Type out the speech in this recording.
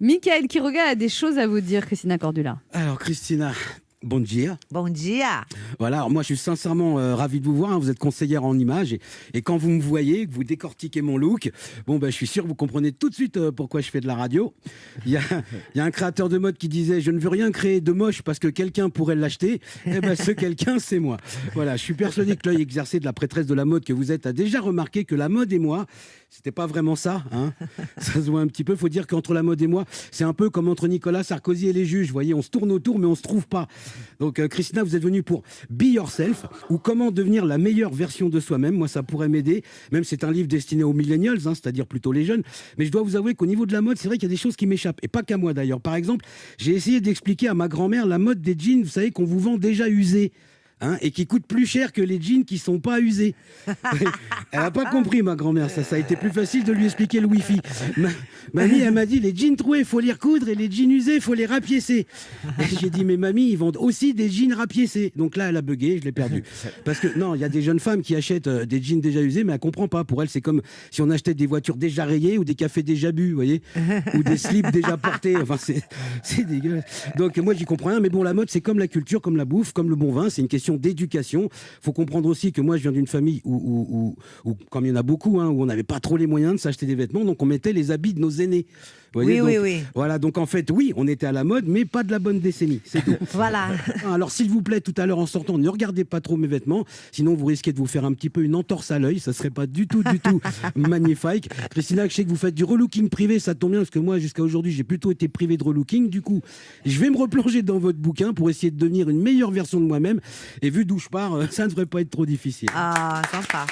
Michael Quiroga a des choses à vous dire, Christina Cordula. Alors, Christina, bon dia. Bon dia. Voilà, alors moi je suis sincèrement ravi de vous voir, hein. Vous êtes conseillère en images et quand vous me voyez, que vous décortiquez mon look, bon je suis sûr que vous comprenez tout de suite pourquoi je fais de la radio. Il y a un créateur de mode qui disait je ne veux rien créer de moche parce que quelqu'un pourrait l'acheter. Eh ben ce quelqu'un c'est moi. Voilà, je suis persuadé que l'œil exercé de la prêtresse de la mode que vous êtes a déjà remarqué que la mode et moi, c'était pas vraiment ça, hein. Ça se voit un petit peu. Faut dire qu'entre la mode et moi, c'est un peu comme entre Nicolas Sarkozy et les juges. Vous voyez, on se tourne autour, mais on se trouve pas. Donc, Christina, vous êtes venue pour Be Yourself ou comment devenir la meilleure version de soi-même. Moi, ça pourrait m'aider. Même c'est un livre destiné aux millennials, hein, c'est-à-dire plutôt les jeunes. Mais je dois vous avouer qu'au niveau de la mode, c'est vrai qu'il y a des choses qui m'échappent. Et pas qu'à moi d'ailleurs. Par exemple, j'ai essayé d'expliquer à ma grand-mère la mode des jeans, vous savez, qu'on vous vend déjà usés. Hein, et qui coûtent plus cher que les jeans qui sont pas usés. Elle n'a pas compris, ma grand-mère. Ça a été plus facile de lui expliquer le wifi. Mamie, elle m'a dit les jeans troués, il faut les recoudre et les jeans usés, il faut les rapiécer. Et j'ai dit mais mamie, ils vendent aussi des jeans rapiécés. Donc là, elle a bugué, je l'ai perdu. Parce que non, il y a des jeunes femmes qui achètent des jeans déjà usés, mais elle comprend pas. Pour elle, c'est comme si on achetait des voitures déjà rayées ou des cafés déjà bu, vous voyez, ou des slips déjà portés. Enfin, c'est dégueulasse. Donc moi, j'y comprends rien. Mais bon, la mode, c'est comme la culture, comme la bouffe, comme le bon vin. C'est une question d'éducation. Faut comprendre aussi que moi, je viens d'une famille où comme il y en a beaucoup, hein, où on n'avait pas trop les moyens de s'acheter des vêtements, donc on mettait les habits de nos aînés. Vous voyez, Oui. Voilà, donc en fait, oui, on était à la mode, mais pas de la bonne décennie, c'est tout. Voilà. Alors, s'il vous plaît, tout à l'heure en sortant, ne regardez pas trop mes vêtements, sinon vous risquez de vous faire un petit peu une entorse à l'œil, ça serait pas du tout magnifique. Christina, je sais que vous faites du relooking privé, ça tombe bien, parce que moi, jusqu'à aujourd'hui, j'ai plutôt été privé de relooking. Du coup, je vais me replonger dans votre bouquin pour essayer de devenir une meilleure version de moi-même. Et vu d'où je pars, ça ne devrait pas être trop difficile. Ah, sympa.